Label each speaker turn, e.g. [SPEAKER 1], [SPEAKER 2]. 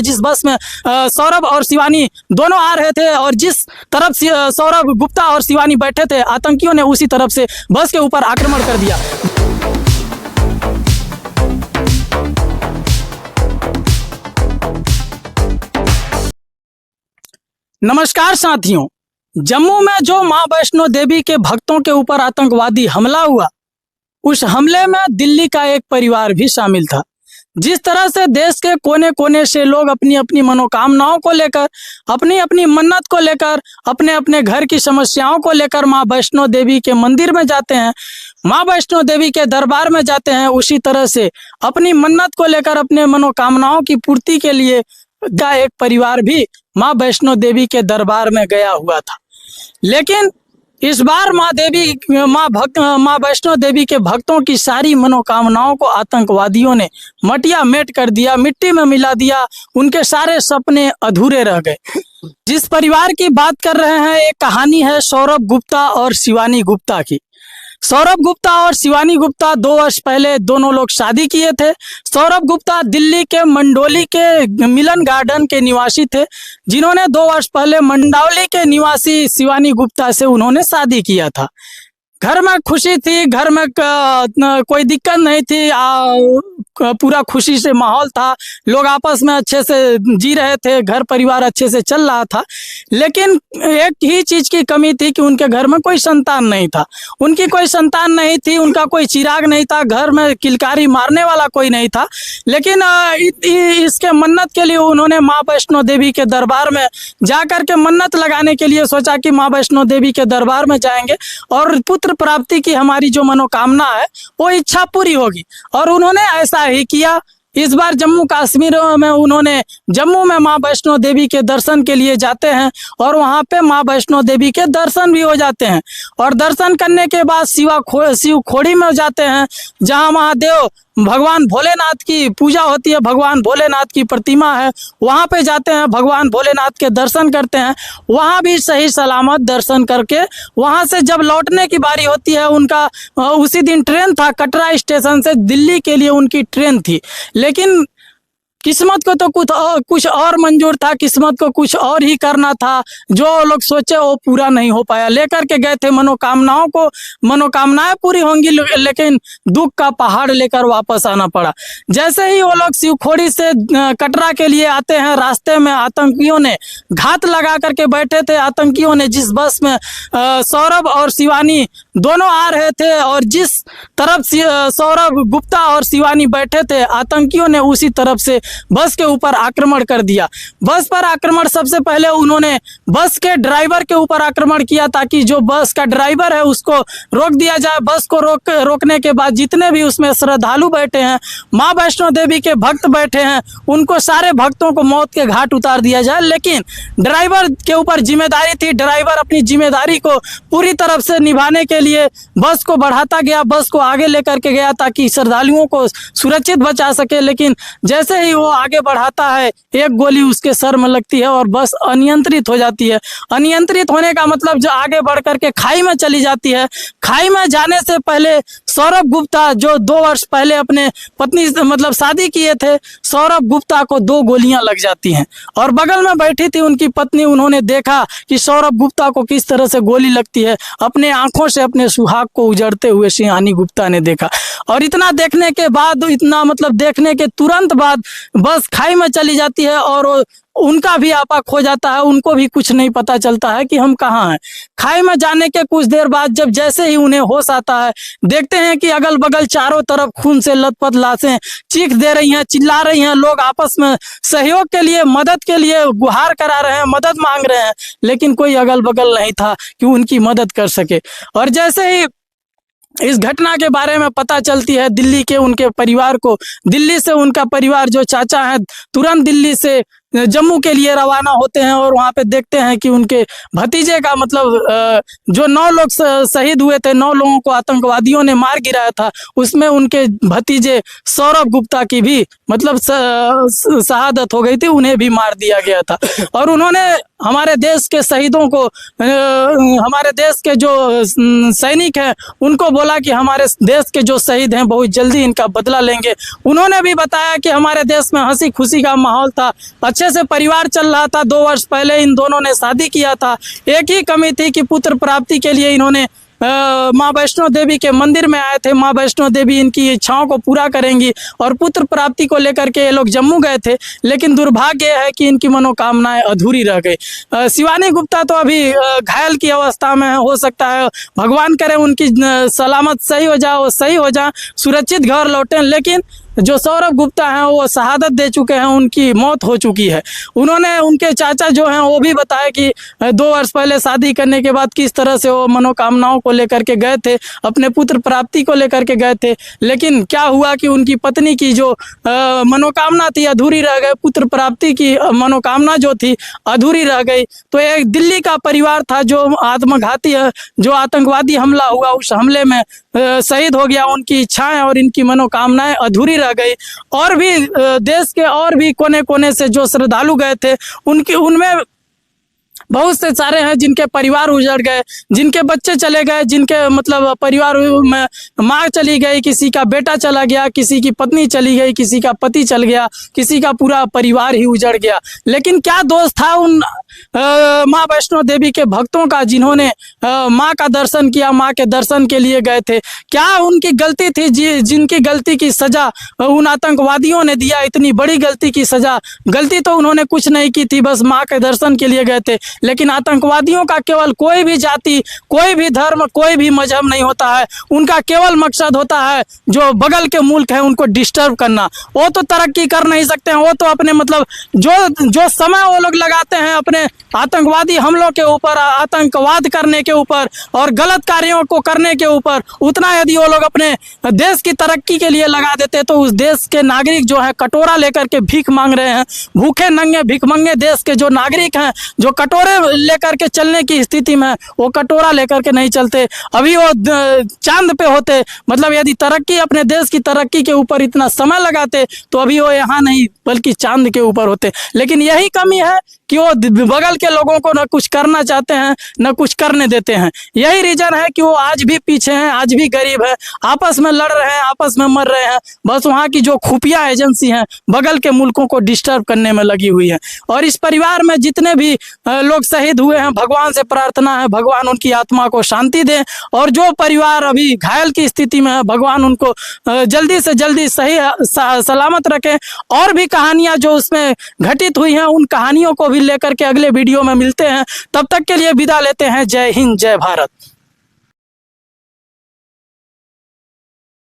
[SPEAKER 1] जिस बस में सौरभ और शिवानी दोनों आ रहे थे और जिस तरफ सौरभ गुप्ता और शिवानी बैठे थे, आतंकियों ने उसी तरफ से बस के ऊपर आक्रमण कर दिया। नमस्कार साथियों, जम्मू में जो मां वैष्णो देवी के भक्तों के ऊपर आतंकवादी हमला हुआ, उस हमले में दिल्ली का एक परिवार भी शामिल था। जिस तरह से देश के कोने कोने से लोग अपनी अपनी मनोकामनाओं को लेकर, अपनी अपनी मन्नत को लेकर, अपने अपने घर की समस्याओं को लेकर मां वैष्णो देवी के मंदिर में जाते हैं, मां वैष्णो देवी के दरबार में जाते हैं, उसी तरह से अपनी मन्नत को लेकर, अपने मनोकामनाओं की पूर्ति के लिए का एक परिवार भी मां वैष्णो देवी के दरबार में गया हुआ था। लेकिन इस बार मां वैष्णो देवी के भक्तों की सारी मनोकामनाओं को आतंकवादियों ने मटिया-मेट कर दिया, मिट्टी में मिला दिया। उनके सारे सपने अधूरे रह गए। जिस परिवार की बात कर रहे हैं, एक कहानी है सौरभ गुप्ता और शिवानी गुप्ता की। सौरभ गुप्ता और शिवानी गुप्ता 2 वर्ष पहले दोनों लोग शादी किए थे। सौरभ गुप्ता दिल्ली के मंडौली के मिलन गार्डन के निवासी थे, जिन्होंने 2 वर्ष पहले मंडौली के निवासी शिवानी गुप्ता से उन्होंने शादी किया था। घर में खुशी थी, घर में कोई दिक्कत नहीं थी, पूरा खुशी से माहौल था, लोग आपस में अच्छे से जी रहे थे, घर परिवार अच्छे से चल रहा था। लेकिन एक ही चीज की कमी थी कि उनके घर में कोई संतान नहीं था। उनकी कोई संतान नहीं थी, उनका कोई चिराग नहीं था, घर में किलकारी मारने वाला कोई नहीं था। लेकिन इसके मन्नत के लिए उन्होंने मां वैष्णो देवी के दरबार में जाकर के मन्नत लगाने के लिए सोचा कि मां वैष्णो देवी के दरबार में जाएंगे और पुत्र प्राप्ति की हमारी जो मनोकामना है वो इच्छा पूरी होगी। और उन्होंने ऐसा ही किया। इस बार जम्मू कश्मीर में उन्होंने जम्मू में मां वैष्णो देवी के दर्शन के लिए जाते हैं और वहां पे मां वैष्णो देवी के दर्शन भी हो जाते हैं। और दर्शन करने के बाद शिव खोड़ी में जाते हैं, जहां महादेव भगवान भोलेनाथ की पूजा होती है, भगवान भोलेनाथ की प्रतिमा है, वहां पे जाते हैं, भगवान भोलेनाथ के दर्शन करते हैं। वहां भी सही सलामत दर्शन करके वहां से जब लौटने की बारी होती है, उनका उसी दिन ट्रेन था, कटरा स्टेशन से दिल्ली के लिए उनकी ट्रेन थी। लेकिन किस्मत को तो कुछ और मंजूर था, किस्मत को कुछ और ही करना था। जो लोग सोचे वो पूरा नहीं हो पाया। लेकर के गए थे मनोकामनाएं पूरी होंगी, लेकिन दुख का पहाड़ लेकर वापस आना पड़ा। जैसे ही वो लोग शिवखोड़ी से कटरा के लिए आते हैं, रास्ते में आतंकियों ने घात लगा करके बैठे थे। आतंकियों ने जिस बस में सौरभ और शिवानी दोनों आ रहे थे और जिस तरफ सौरभ गुप्ता और शिवानी बैठे थे, आतंकियों ने उसी तरफ से बस के ऊपर आक्रमण कर दिया। बस पर आक्रमण सबसे पहले उन्होंने बस के ड्राइवर के ऊपर आक्रमण किया, ताकि जो बस का ड्राइवर है उसको रोक दिया जाए। बस को रोकने के बाद जितने भी उसमें श्रद्धालु बैठे हैं, मां वैष्णो देवी के भक्त बैठे हैं, उनको सारे भक्तों को मौत के घाट उतार दिया जाए। लेकिन ड्राइवर के ऊपर जिम्मेदारी थी, ड्राइवर अपनी जिम्मेदारी को पूरी तरफ से निभाने के लिए बस को बढ़ाता गया, बस को आगे लेकर के गया ताकि श्रद्धालुओं को सुरक्षित बचा सके। लेकिन जैसे ही वो आगे बढ़ाता है, एक गोली उसके सर में लगती है और बस अनियंत्रित हो जाती है। अनियंत्रित होने का मतलब जो आगे बढ़ करके खाई में चली जाती है। खाई में जाने से पहले सौरभ गुप्ता, जो 2 वर्ष पहले अपने पत्नी मतलब शादी किए थे, सौरभ गुप्ता को 2 गोलियां लग जाती हैं। और बगल में बैठी थी उनकी पत्नी, उन्होंने देखा कि सौरभ गुप्ता को किस तरह से गोली लगती है। अपने आंखों से अपने सुहाग को उजड़ते हुए शिवानी गुप्ता ने देखा। और इतना देखने के बाद, इतना मतलब देखने के तुरंत बाद बस खाई में चली जाती है और उनका भी आपा खो जाता है। उनको भी कुछ नहीं पता चलता है कि हम कहाँ हैं। खाई में जाने के कुछ देर बाद जब जैसे ही उन्हें होश आता है, देखते हैं कि अगल बगल चारों तरफ खून से लथपथ लाशें चीख दे रही हैं, चिल्ला रही हैं। लोग आपस में सहयोग के लिए, मदद के लिए गुहार करा रहे हैं, मदद मांग रहे हैं, लेकिन कोई अगल बगल नहीं था कि उनकी मदद कर सके। और जैसे ही इस घटना के बारे में पता चलती है दिल्ली के उनके परिवार को, दिल्ली से उनका परिवार जो चाचा है तुरंत दिल्ली से जम्मू के लिए रवाना होते हैं और वहाँ पे देखते हैं कि उनके भतीजे का मतलब जो 9 लोग शहीद हुए थे, 9 लोगों को आतंकवादियों ने मार गिराया था, उसमें उनके भतीजे सौरभ गुप्ता की भी मतलब शहादत हो गई थी, उन्हें भी मार दिया गया था। और उन्होंने हमारे देश के शहीदों को, हमारे देश के जो सैनिक हैं उनको बोला कि हमारे देश के जो शहीद हैं बहुत जल्दी इनका बदला लेंगे। उन्होंने भी बताया कि हमारे देश में हंसी खुशी का माहौल था, अच्छे से परिवार चल रहा था। 2 वर्ष पहले इन दोनों ने शादी किया था। एक ही कमी थी कि पुत्र प्राप्ति के लिए इन्होंने माँ वैष्णो देवी के मंदिर में आए थे। माँ वैष्णो देवी इनकी इच्छाओं को पूरा करेंगी और पुत्र प्राप्ति को लेकर के ये लोग जम्मू गए थे, लेकिन दुर्भाग्य है कि इनकी मनोकामनाएं अधूरी रह गई। शिवानी गुप्ता तो अभी घायल की अवस्था में है, हो सकता है भगवान करे उनकी सलामत सही हो जाए, सही हो जाए, सुरक्षित घर लौटें। लेकिन जो सौरभ गुप्ता हैं वो शहादत दे चुके हैं, उनकी मौत हो चुकी है। उन्होंने, उनके चाचा जो हैं वो भी बताया कि 2 वर्ष पहले शादी करने के बाद किस तरह से वो मनोकामनाओं को लेकर के गए थे, अपने पुत्र प्राप्ति को लेकर के गए थे। लेकिन क्या हुआ कि उनकी पत्नी की जो मनोकामना थी अधूरी रह गई, पुत्र प्राप्ति की मनोकामना जो थी अधूरी रह गई। तो एक दिल्ली का परिवार था जो आत्मघाती है, जो आतंकवादी हमला हुआ, उस हमले में शहीद हो गया। उनकी इच्छाएं और इनकी मनोकामनाएं अधूरी रह गई। और भी देश के और भी कोने कोने से जो श्रद्धालु गए थे उनमें बहुत से सारे हैं जिनके परिवार उजड़ गए, जिनके बच्चे चले गए, जिनके मतलब परिवार में माँ चली गई, किसी का बेटा चला गया, किसी की पत्नी चली गई, किसी का पति चल गया, किसी का पूरा परिवार ही उजड़ गया। लेकिन क्या दोष था उन माँ वैष्णो देवी के भक्तों का जिन्होंने माँ का दर्शन किया, माँ के दर्शन के लिए गए थे? क्या उनकी गलती थी जिनकी गलती की सजा उन आतंकवादियों ने दिया? इतनी बड़ी गलती की सजा, गलती तो उन्होंने कुछ नहीं की थी, बस माँ के दर्शन के लिए गए थे। लेकिन आतंकवादियों का केवल कोई भी जाति, कोई भी धर्म, कोई भी मजहब नहीं होता है। उनका केवल मकसद होता है जो बगल के मुल्क है उनको डिस्टर्ब करना। वो तो तरक्की कर नहीं सकते हैं, वो तो अपने मतलब जो समय वो लोग लगाते हैं अपने आतंकवादी हमलों के ऊपर, आतंकवाद करने के ऊपर और गलत कार्यों को करने के ऊपर, उतना यदि वो लोग अपने देश की तरक्की के लिए लगा देते तो उस देश के नागरिक जो है कटोरा लेकर के भीख मांग रहे हैं, भूखे नंगे भिखमंगे देश के जो नागरिक हैं, जो कटोरे लेकर के चलने की स्थिति में, वो कटोरा लेकर के नहीं चलते। अभी वो चांद पे होते, मतलब यदि तरक्की, अपने देश की तरक्की के ऊपर इतना समय लगाते तो अभी वो यहाँ नहीं बल्कि चांद के ऊपर होते। लेकिन यही कमी है कि वो बगल के लोगों को न कुछ करना चाहते हैं न कुछ करने देते हैं। यही रीजन है कि वो आज भी पीछे हैं, आज भी गरीब है, आपस में लड़ रहे हैं, आपस में मर रहे हैं। बस वहाँ की जो खुफिया एजेंसी हैं बगल के मुल्कों को डिस्टर्ब करने में लगी हुई है। और इस परिवार में जितने भी लोग शहीद हुए हैं, भगवान से प्रार्थना है भगवान उनकी आत्मा को शांति दे। और जो परिवार अभी घायल की स्थिति में है, भगवान उनको जल्दी से जल्दी सही सलामत रखें। और भी कहानियां जो उसमें घटित हुई हैं उन कहानियों को भी लेकर के अगले वीडियो में मिलते हैं। तब तक के लिए विदा लेते हैं। जय हिंद, जय भारत।